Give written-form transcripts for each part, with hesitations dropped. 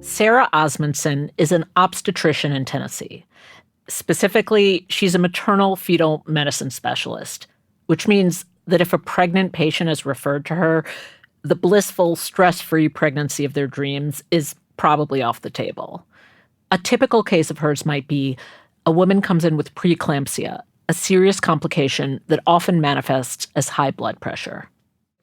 Sarah Osmundson is an obstetrician in Tennessee. Specifically, she's a maternal-fetal medicine specialist, which means that if a pregnant patient is referred to her, the blissful, stress-free pregnancy of their dreams is probably off the table. A typical case of hers might be a woman comes in with preeclampsia, a serious complication that often manifests as high blood pressure.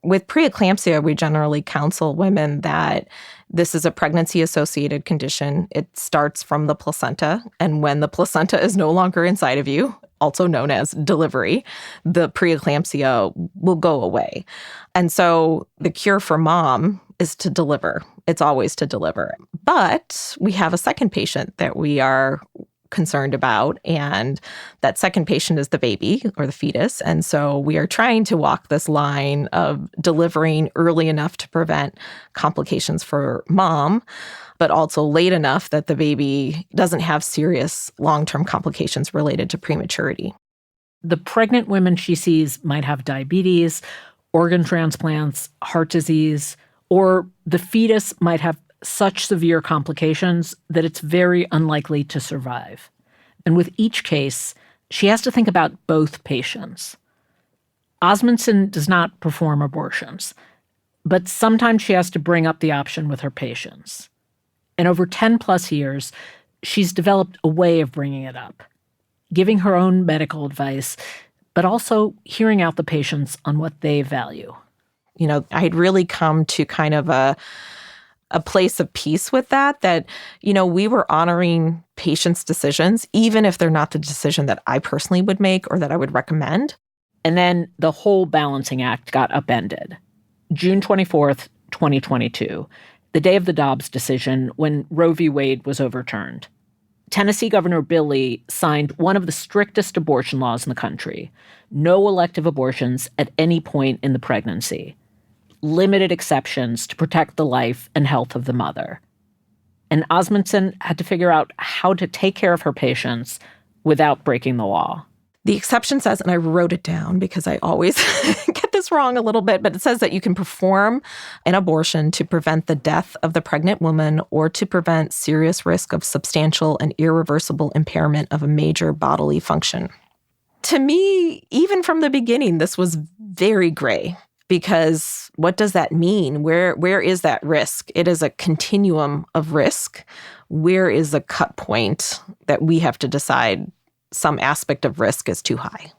With preeclampsia, we generally counsel women that this is a pregnancy-associated condition. It starts from the placenta, and when the placenta is no longer inside of you, also known as delivery, the preeclampsia will go away. And so the cure for mom is to deliver. It's always to deliver. But we have a second patient that we are concerned about, and that second patient is the baby or the fetus. And so we are trying to walk this line of delivering early enough to prevent complications for mom, but also late enough that the baby doesn't have serious long-term complications related to prematurity. The pregnant women she sees might have diabetes, organ transplants, heart disease, or the fetus might have such severe complications that it's very unlikely to survive. And with each case, she has to think about both patients. Osmundson does not perform abortions, but sometimes she has to bring up the option with her patients. And over 10 plus years, she's developed a way of bringing it up, giving her own medical advice, but also hearing out the patients on what they value. You know, I had really come to kind of a place of peace with that, you know, we were honoring patients' decisions, even if they're not the decision that I personally would make or that I would recommend. And then the whole balancing act got upended. June 24th, 2022, the day of the Dobbs decision when Roe v. Wade was overturned. Tennessee Governor Bill Lee signed one of the strictest abortion laws in the country. No elective abortions at any point in the pregnancy. Limited exceptions to protect the life and health of the mother. And Osmundson had to figure out how to take care of her patients without breaking the law. The exception says, and I wrote it down because I always get this wrong a little bit, but it says that you can perform an abortion to prevent the death of the pregnant woman or to prevent serious risk of substantial and irreversible impairment of a major bodily function. To me, even from the beginning, this was very gray. Because what does that mean? Where is that risk? It is a continuum of risk. Where is the cut point that we have to decide some aspect of risk is too high?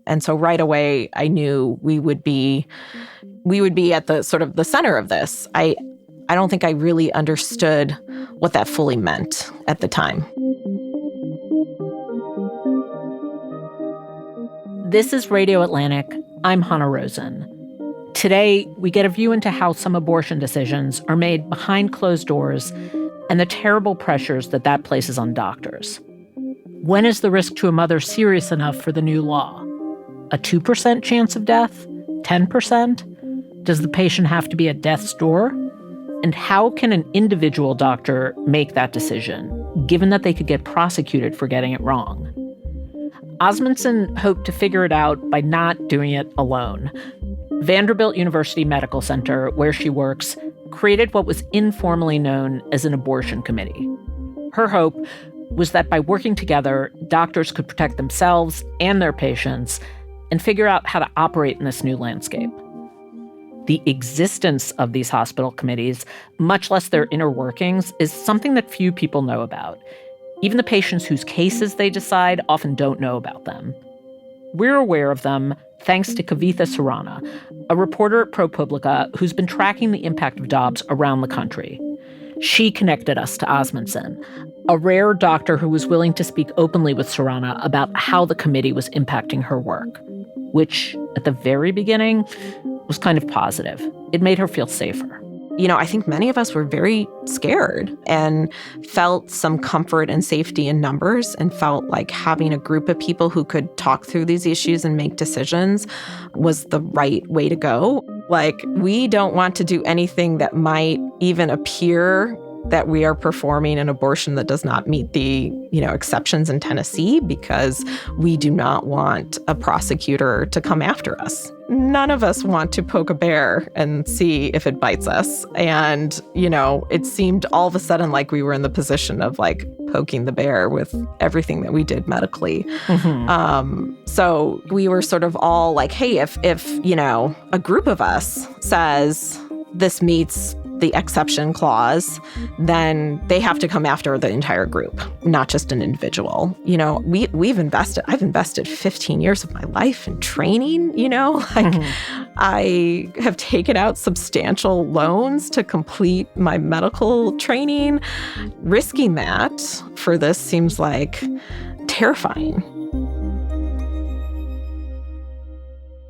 And so right away, I knew we would be at the sort of the center of this. I don't think I really understood what that fully meant at the time. This is Radio Atlantic. I'm Hannah Rosen. Today, we get a view into how some abortion decisions are made behind closed doors and the terrible pressures that places on doctors. When is the risk to a mother serious enough for the new law? A 2% chance of death? 10%? Does the patient have to be at death's door? And how can an individual doctor make that decision, given that they could get prosecuted for getting it wrong? Osmundson hoped to figure it out by not doing it alone. Vanderbilt University Medical Center, where she works, created what was informally known as an abortion committee. Her hope was that by working together, doctors could protect themselves and their patients and figure out how to operate in this new landscape. The existence of these hospital committees, much less their inner workings, is something that few people know about. Even the patients whose cases they decide often don't know about them. We're aware of them thanks to Kavitha Surana, a reporter at ProPublica who's been tracking the impact of Dobbs around the country. She connected us to Osmundson, a rare doctor who was willing to speak openly with Surana about how the committee was impacting her work, which, at the very beginning, was kind of positive. It made her feel safer. You know, I think many of us were very scared and felt some comfort and safety in numbers and felt like having a group of people who could talk through these issues and make decisions was the right way to go. Like, we don't want to do anything that might even appear that we are performing an abortion that does not meet the, exceptions in Tennessee because we do not want a prosecutor to come after us. None of us want to poke a bear and see if it bites us. And, it seemed all of a sudden like we were in the position of like poking the bear with everything that we did medically. So we were sort of all like, hey, if a group of us says this meets the exception clause, then they have to come after the entire group, not just an individual. I've invested 15 years of my life in training, I have taken out substantial loans to complete my medical training. Risking that for this seems like terrifying.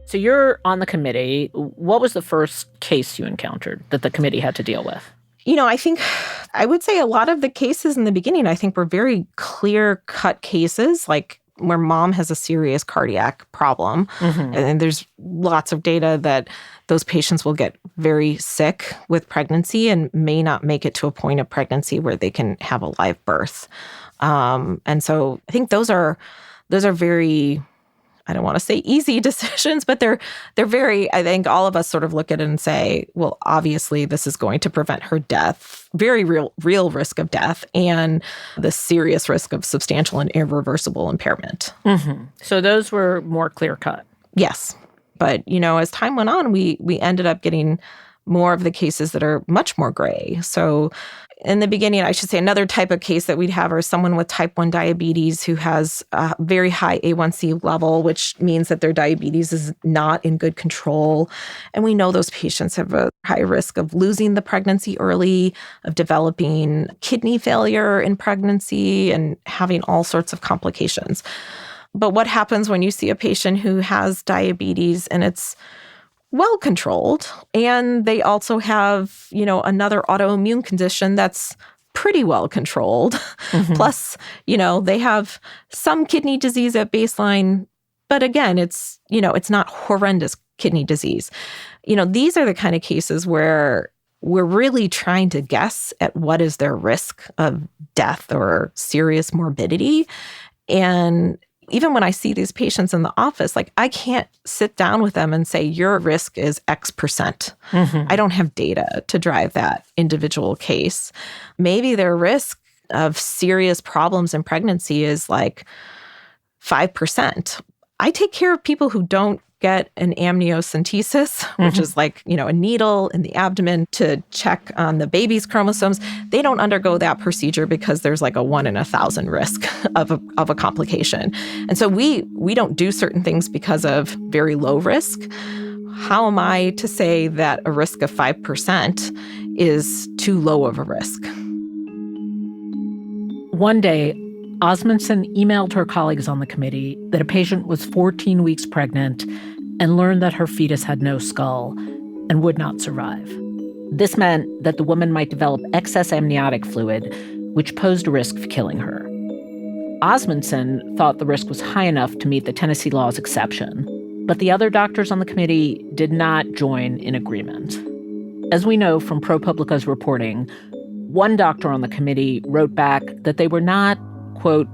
So you're on the committee. What was the first case you encountered that the committee had to deal with? I would say a lot of the cases in the beginning, I think, were very clear-cut cases, like where mom has a serious cardiac problem. And there's lots of data that those patients will get very sick with pregnancy and may not make it to a point of pregnancy where they can have a live birth. And so I think those are very, I don't want to say easy decisions, but they're very, I think all of us sort of look at it and say, well, obviously this is going to prevent her death, very real risk of death, and the serious risk of substantial and irreversible impairment. So those were more clear-cut. Yes. But, as time went on, we ended up getting more of the cases that are much more gray. So in the beginning, I should say another type of case that we'd have are someone with type 1 diabetes who has a very high A1C level, which means that their diabetes is not in good control. And we know those patients have a high risk of losing the pregnancy early, of developing kidney failure in pregnancy, and having all sorts of complications. But what happens when you see a patient who has diabetes and it's well controlled, and they also have, another autoimmune condition that's pretty well controlled. Plus, they have some kidney disease at baseline, but again, it's not horrendous kidney disease. These are the kind of cases where we're really trying to guess at what is their risk of death or serious morbidity. And even when I see these patients in the office, like I can't sit down with them and say, your risk is X%. I don't have data to drive that individual case. Maybe their risk of serious problems in pregnancy is like 5%. I take care of people who don't get an amniocentesis, which is like, a needle in the abdomen to check on the baby's chromosomes. They don't undergo that procedure because there's like a 1 in 1,000 risk of a complication. And so we don't do certain things because of very low risk. How am I to say that a risk of 5% is too low of a risk? One day, Osmundson emailed her colleagues on the committee that a patient was 14 weeks pregnant and learned that her fetus had no skull and would not survive. This meant that the woman might develop excess amniotic fluid, which posed a risk of killing her. Osmundson thought the risk was high enough to meet the Tennessee law's exception, but the other doctors on the committee did not join in agreement. As we know from ProPublica's reporting, one doctor on the committee wrote back that they were not, quote,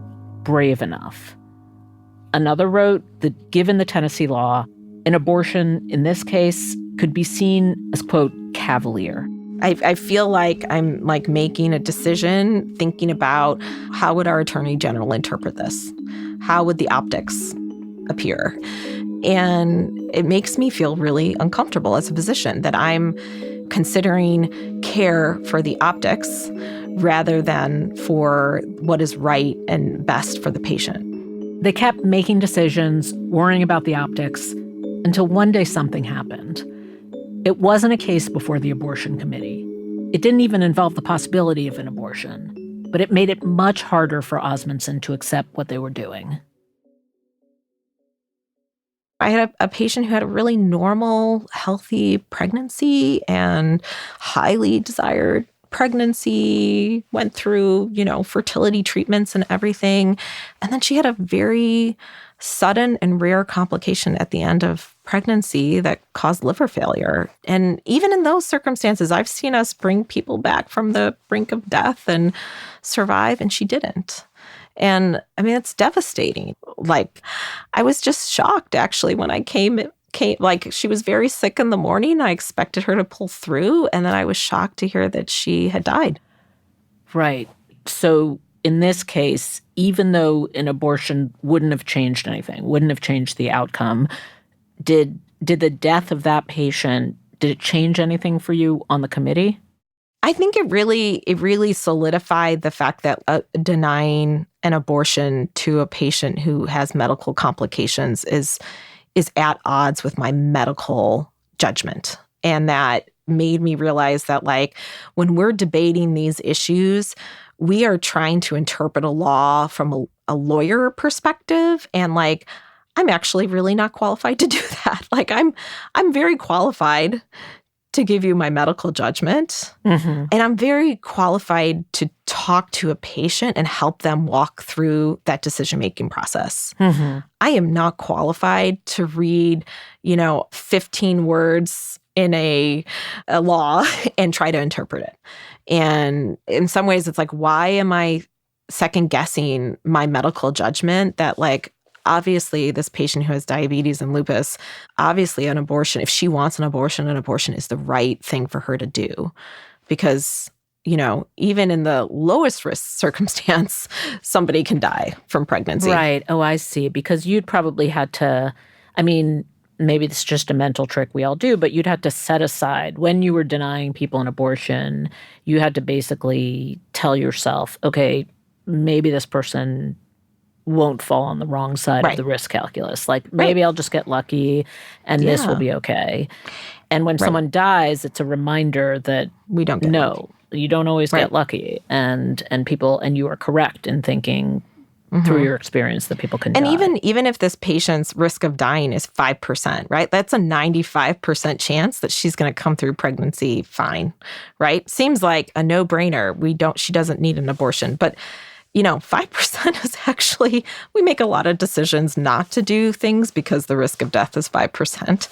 brave enough. Another wrote that given the Tennessee law, an abortion in this case could be seen as, quote, cavalier. I feel like I'm like making a decision, thinking about how would our attorney general interpret this? How would the optics appear? And it makes me feel really uncomfortable as a physician that I'm considering care for the optics rather than for what is right and best for the patient. They kept making decisions, worrying about the optics, until one day something happened. It wasn't a case before the abortion committee. It didn't even involve the possibility of an abortion, but it made it much harder for Osmundson to accept what they were doing. I had a patient who had a really normal, healthy pregnancy and highly desired pregnancy, went through, fertility treatments and everything. And then she had a very sudden and rare complication at the end of pregnancy that caused liver failure. And even in those circumstances, I've seen us bring people back from the brink of death and survive, and she didn't. And I mean, it's devastating. Like, I was just shocked, actually, when I came, like, she was very sick in the morning. I expected her to pull through, and then I was shocked to hear that she had died. Right. So in this case, even though an abortion wouldn't have changed anything, wouldn't have changed the outcome, did the death of that patient, did it change anything for you on the committee? I think it really solidified the fact that denying an abortion to a patient who has medical complications is at odds with my medical judgment. And that made me realize that, like, when we're debating these issues, we are trying to interpret a law from a lawyer perspective. And, like, I'm actually really not qualified to do that. Like, I'm very qualified to give you my medical judgment. Mm-hmm. And I'm very qualified to talk to a patient and help them walk through that decision-making process. Mm-hmm. I am not qualified to read, 15 words in a law and try to interpret it. And in some ways, it's like, why am I second-guessing my medical judgment that, like, obviously, this patient who has diabetes and lupus, obviously an abortion, if she wants an abortion is the right thing for her to do. Because, even in the lowest risk circumstance, somebody can die from pregnancy. Right. Oh, I see. Because you'd probably had to, maybe it's just a mental trick we all do, but you'd have to set aside, when you were denying people an abortion, you had to basically tell yourself, okay, maybe this person won't fall on the wrong side of the risk calculus. Like, maybe I'll just get lucky and this will be okay. And when someone dies, it's a reminder that we don't get lucky. You don't always get lucky. And you are correct in thinking through your experience that people can die. And even if this patient's risk of dying is 5%, right? That's a 95% chance that she's going to come through pregnancy fine, right? Seems like a no-brainer. She doesn't need an abortion. But 5% is actually, we make a lot of decisions not to do things because the risk of death is 5%.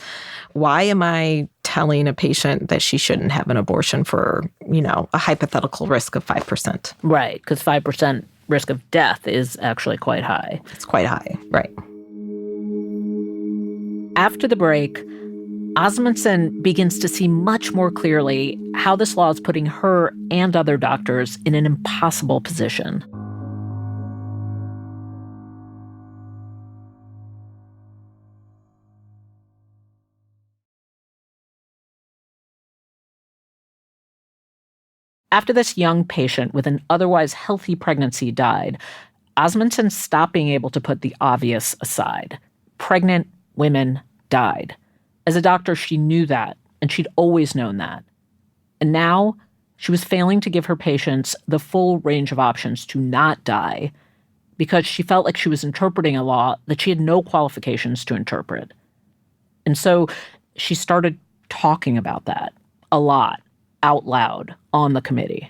Why am I telling a patient that she shouldn't have an abortion for, a hypothetical risk of 5%? Right, because 5% risk of death is actually quite high. It's quite high, right. After the break, Osmundson begins to see much more clearly how this law is putting her and other doctors in an impossible position. After this young patient with an otherwise healthy pregnancy died, Osmundson stopped being able to put the obvious aside. Pregnant women died. As a doctor, she knew that, and she'd always known that. And now, she was failing to give her patients the full range of options to not die because she felt like she was interpreting a law that she had no qualifications to interpret. And so she started talking about that a lot, out loud, on the committee.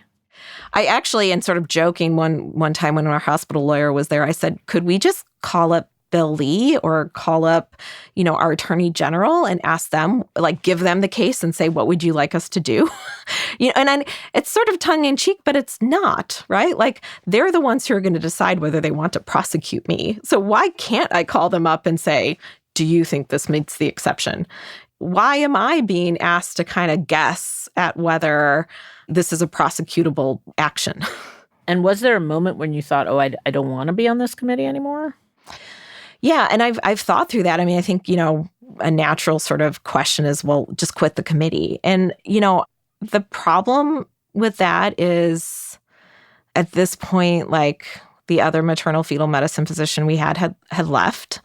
I actually, and sort of joking, one time when our hospital lawyer was there, I said, could we just call up Bill Lee or call up, our attorney general and ask them, like, give them the case and say, what would you like us to do? And it's sort of tongue in cheek, but it's not, right? Like, they're the ones who are going to decide whether they want to prosecute me. So why can't I call them up and say, do you think this meets the exception? Why am I being asked to kind of guess at whether this is a prosecutable action? And was there a moment when you thought, I don't want to be on this committee anymore? Yeah, and I've thought through that. I think, a natural sort of question is, well, just quit the committee. And, the problem with that is, at this point, like, the other maternal-fetal medicine physician we had left,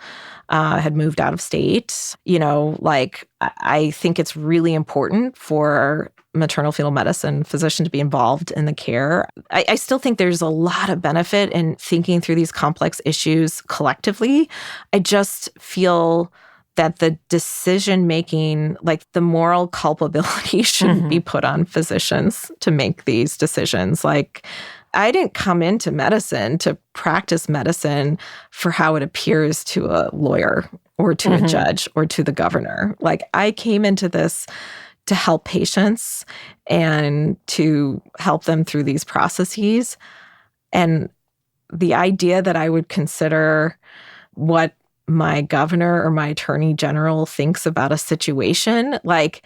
had moved out of state. I think it's really important for maternal-fetal medicine physician to be involved in the care. I still think there's a lot of benefit in thinking through these complex issues collectively. I just feel that the decision-making, like the moral culpability shouldn't be put on physicians to make these decisions. Like, I didn't come into medicine to practice medicine for how it appears to a lawyer or to a judge or to the governor. Like, I came into this to help patients and to help them through these processes. And the idea that I would consider what my governor or my attorney general thinks about a situation, like,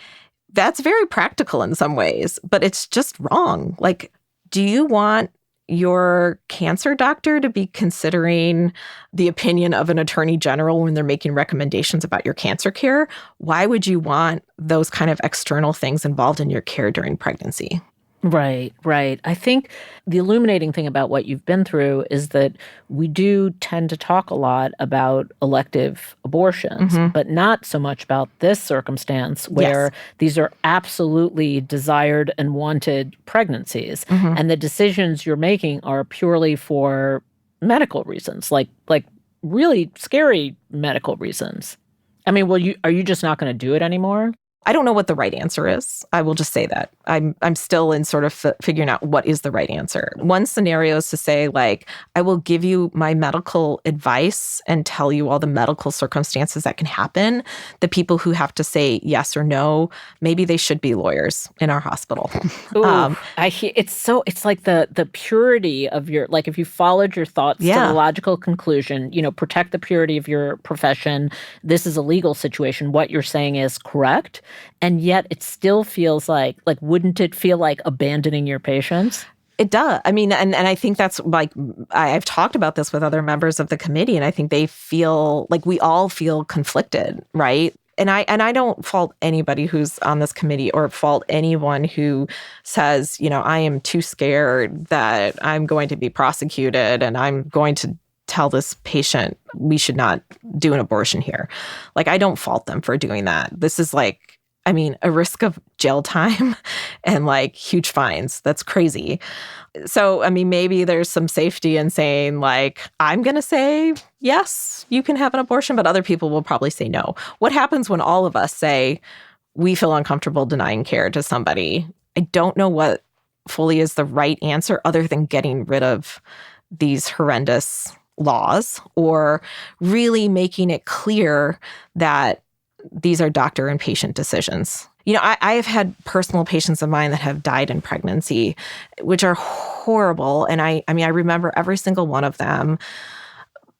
that's very practical in some ways, but it's just wrong. Like, do you want your cancer doctor to be considering the opinion of an attorney general when they're making recommendations about your cancer care? Why would you want those kind of external things involved in your care during pregnancy? Right, right. I think the illuminating thing about what you've been through is that we do tend to talk a lot about elective abortions, but not so much about this circumstance where these are absolutely desired and wanted pregnancies. And the decisions you're making are purely for medical reasons, like really scary medical reasons. I mean, are you just not going to do it anymore? I don't know what the right answer is. I will just say that. I'm still in sort of figuring out what is the right answer. One scenario is to say, like, I will give you my medical advice and tell you all the medical circumstances that can happen. The people who have to say yes or no, maybe they should be lawyers in our hospital. Ooh, it's like the purity of your, like, if you followed your thoughts to the logical conclusion, protect the purity of your profession. This is a legal situation. What you're saying is correct. And yet it still feels like wouldn't it feel like abandoning your patients? It does. I mean, and I think that's like, I've talked about this with other members of the committee, and I think they feel like we all feel conflicted, right? And I don't fault anybody who's on this committee or fault anyone who says, I am too scared that I'm going to be prosecuted and I'm going to tell this patient we should not do an abortion here. Like, I don't fault them for doing that. This is a risk of jail time and huge fines. That's crazy. So, maybe there's some safety in saying I'm going to say, yes, you can have an abortion, but other people will probably say no. What happens when all of us say we feel uncomfortable denying care to somebody? I don't know what fully is the right answer other than getting rid of these horrendous laws or really making it clear that these are doctor and patient decisions. I have had personal patients of mine that have died in pregnancy, which are horrible. And I remember every single one of them.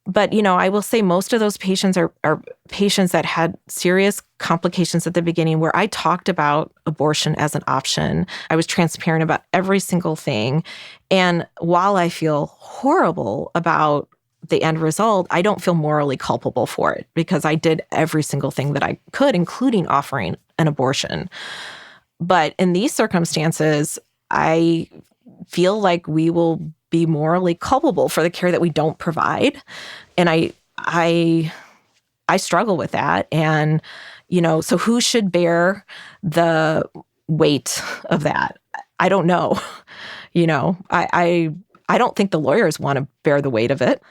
But, I will say most of those patients are patients that had serious complications at the beginning where I talked about abortion as an option. I was transparent about every single thing. And while I feel horrible about the end result, I don't feel morally culpable for it because I did every single thing that I could, including offering an abortion. But in these circumstances, I feel like we will be morally culpable for the care that we don't provide. And I struggle with that. And, so who should bear the weight of that? I don't know. I don't think the lawyers want to bear the weight of it.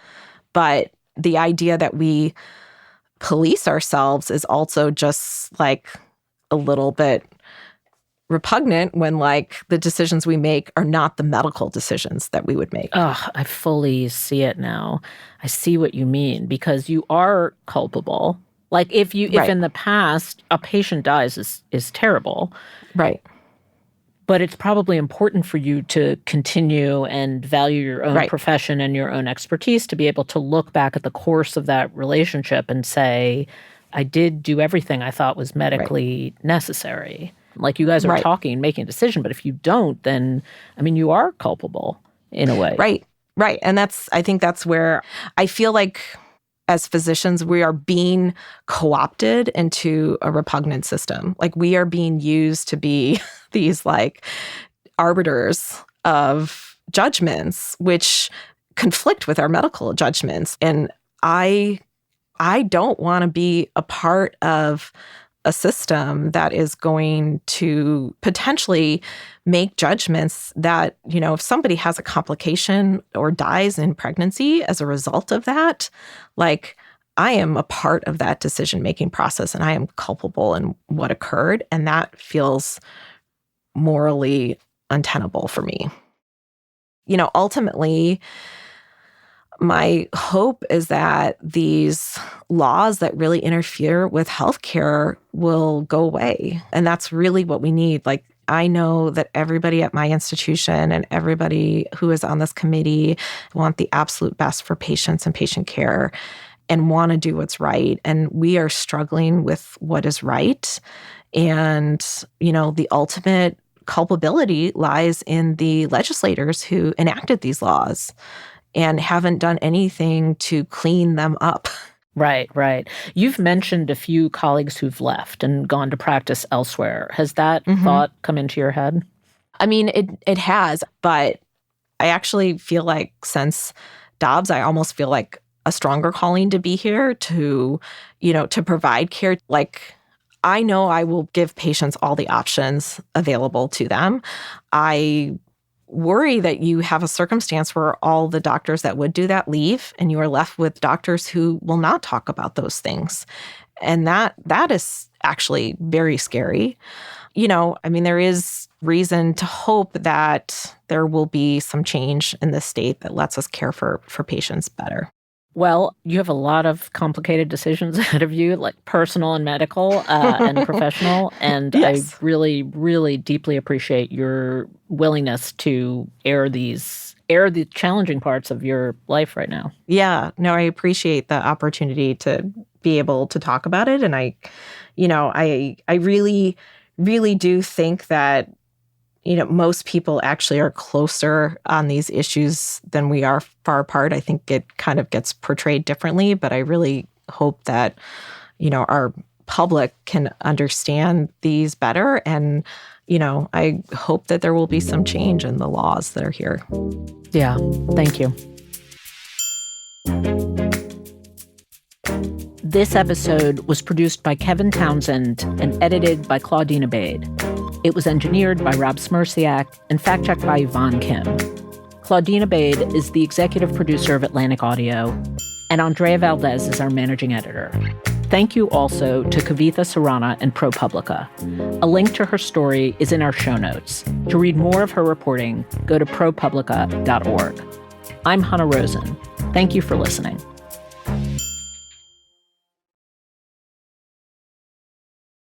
But the idea that we police ourselves is also just a little bit repugnant when the decisions we make are not the medical decisions that we would make. Oh, I fully see it now. I see what you mean because you are culpable. If in the past a patient dies is terrible. Right. But it's probably important for you to continue and value your own profession and your own expertise to be able to look back at the course of that relationship and say, I did do everything I thought was medically necessary. You guys are talking, making a decision, but if you don't, then, you are culpable in a way. Right. And I think that's where I feel like as physicians, we are being co-opted into a repugnant system. We are being used to be these arbiters of judgments, which conflict with our medical judgments. And I don't want to be a part of a system that is going to potentially make judgments that, if somebody has a complication or dies in pregnancy as a result of that, I am a part of that decision-making process and I am culpable in what occurred. And that feels morally untenable for me. Ultimately, my hope is that these laws that really interfere with healthcare will go away. And that's really what we need. Like, I know that everybody at my institution and everybody who is on this committee want the absolute best for patients and patient care and want to do what's right. And we are struggling with what is right. And, the ultimate culpability lies in the legislators who enacted these laws and haven't done anything to clean them up. Right, right. You've mentioned a few colleagues who've left and gone to practice elsewhere. Has that thought come into your head? I mean, it has, but I actually feel like since Dobbs, I almost feel like a stronger calling to be here to provide care. Like, I know I will give patients all the options available to them. I worry that you have a circumstance where all the doctors that would do that leave, and you are left with doctors who will not talk about those things. And that is actually very scary. There is reason to hope that there will be some change in the state that lets us care for patients better. Well, you have a lot of complicated decisions ahead of you, like personal and medical and professional. And Yes. I really, really deeply appreciate your willingness to air the challenging parts of your life right now. Yeah, no, I appreciate the opportunity to be able to talk about it. And I really, really do think that most people actually are closer on these issues than we are far apart. I think it kind of gets portrayed differently, but I really hope that, our public can understand these better. And, I hope that there will be some change in the laws that are here. Yeah, thank you. This episode was produced by Kevin Townsend and edited by Claudine Abade. It was engineered by Rob Smirsiak and fact-checked by Yvonne Kim. Claudine Abade is the executive producer of Atlantic Audio, and Andrea Valdez is our managing editor. Thank you also to Kavitha Sarana and ProPublica. A link to her story is in our show notes. To read more of her reporting, go to propublica.org. I'm Hannah Rosen. Thank you for listening.